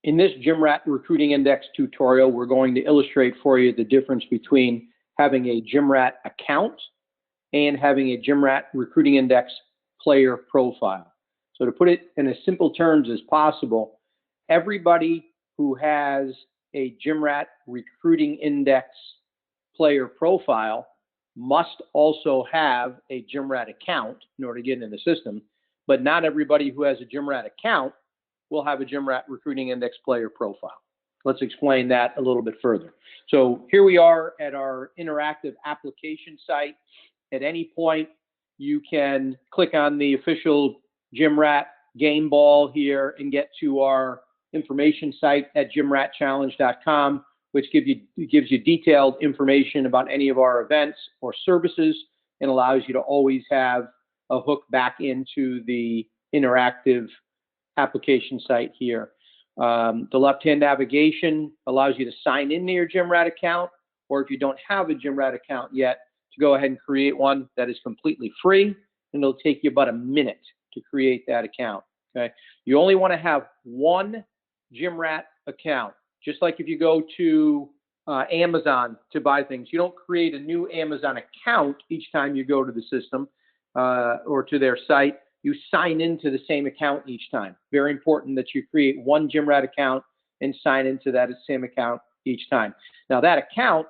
In this GymRat Recruiting Index tutorial, we're going to illustrate for you the difference between having a GymRat account and having a GymRat Recruiting Index player profile. So to put it in as simple terms as possible, everybody who has a GymRat Recruiting Index player profile must also have a GymRat account in order to get in the system, but not everybody who has a GymRat account will have a GymRat Recruiting Index player profile. Let's explain that a little bit further. So here we are at our interactive application site. At any point, you can click on the official GymRat game ball here and get to our information site at gymratchallenge.com, which gives you detailed information about any of our events or services and allows you to always have a hook back into the interactive application site here. The left-hand navigation allows you to sign into your GymRat account, or if you don't have a GymRat account yet, to go ahead and create one that is completely free, and it'll take you about a minute to create that account. Okay, you only want to have one GymRat account. Just like if you go to Amazon to buy things, you don't create a new Amazon account each time you go to the system or to their site. You sign into the same account each time. Very important that you create one GymRat account and sign into that same account each time. Now that account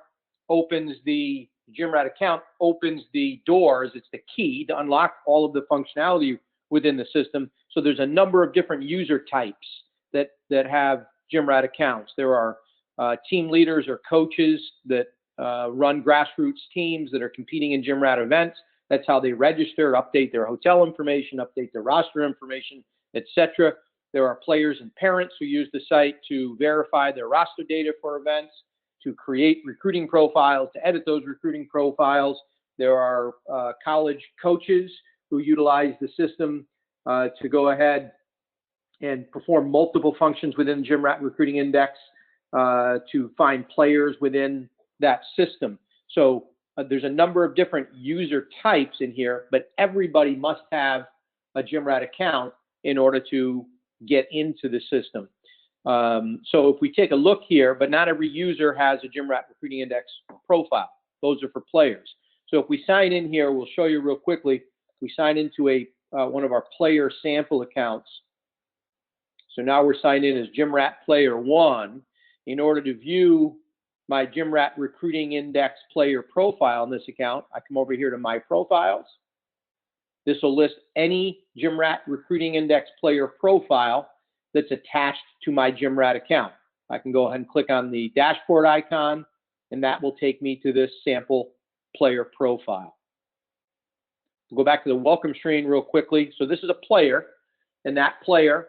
opens the GymRat account opens the doors. It's the key to unlock all of the functionality within the system. So there's a number of different user types that have GymRat accounts. There are team leaders or coaches that run grassroots teams that are competing in GymRat events. That's how they register, update their hotel information, update their roster information, etc. There are players and parents who use the site to verify their roster data for events, to create recruiting profiles, to edit those recruiting profiles. There are college coaches who utilize the system to go ahead and perform multiple functions within the GymRat Recruiting Index to find players within that system. So there's a number of different user types in here, but everybody must have a GymRat account in order to get into the system. So if we take a look here, but not every user has a GymRat Recruiting Index profile. Those are for players. So if we sign in here, we'll show you real quickly. We sign into one of our player sample accounts. So now we're signed in as GymRat Player 1. In order to view my GymRat Recruiting Index player profile in this account, I come over here to My Profiles. This will list any GymRat Recruiting Index player profile that's attached to my GymRat account. I can go ahead and click on the dashboard icon, and that will take me to this sample player profile. We'll go back to the welcome screen real quickly. So this is a player, and that player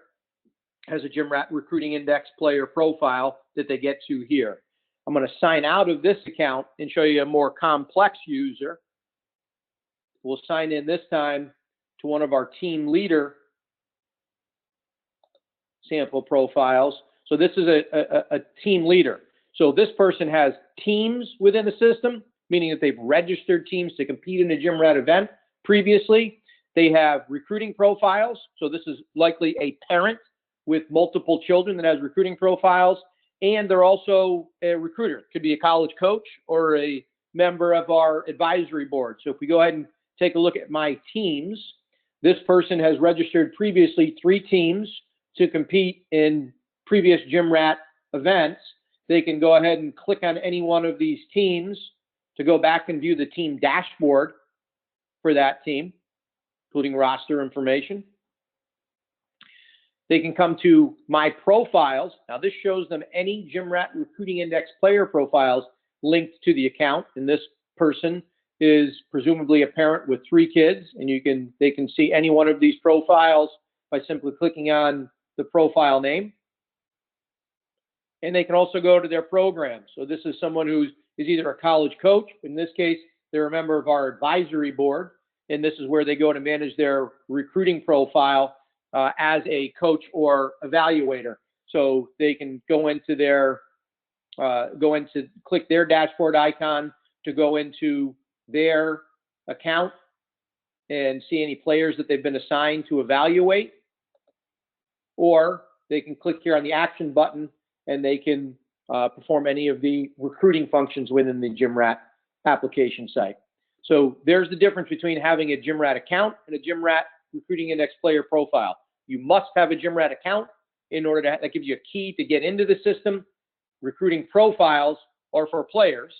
has a GymRat Recruiting Index player profile that they get to here. I'm going to sign out of this account and show you a more complex user. We'll sign in this time to one of our team leader sample profiles. So this is a team leader. So this person has teams within the system, meaning that they've registered teams to compete in a GymRat event previously. They have recruiting profiles. So this is likely a parent with multiple children that has recruiting profiles. And they're also a recruiter. Could be a college coach or a member of our advisory board. So if we go ahead and take a look at my teams, this person has registered previously 3 teams to compete in previous GymRat events. They can go ahead and click on any one of these teams to go back and view the team dashboard for that team, including roster information. They can come to My Profiles. Now this shows them any GymRat Recruiting Index player profiles linked to the account. And this person is presumably a parent with 3 kids, and they can see any one of these profiles by simply clicking on the profile name. And they can also go to their program. So this is someone who is either a college coach. In this case, they're a member of our advisory board, and this is where they go to manage their recruiting profile as a coach or evaluator. So they can go into click their dashboard icon to go into their account and see any players that they've been assigned to evaluate, or they can click here on the action button and they can perform any of the recruiting functions within the GymRat application site. So there's the difference between having a GymRat account and a GymRat recruiting index player profile. You must have a GymRat account in order to, that gives you a key to get into the system. Recruiting profiles are for players.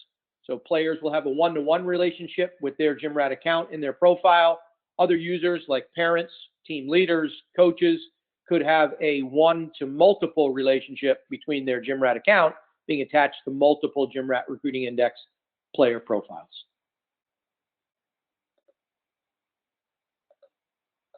So players will have a one-to-one relationship with their GymRat account in their profile. Other users like parents, team leaders, coaches could have a one-to-multiple relationship between their GymRat account being attached to multiple GymRat recruiting index player profiles.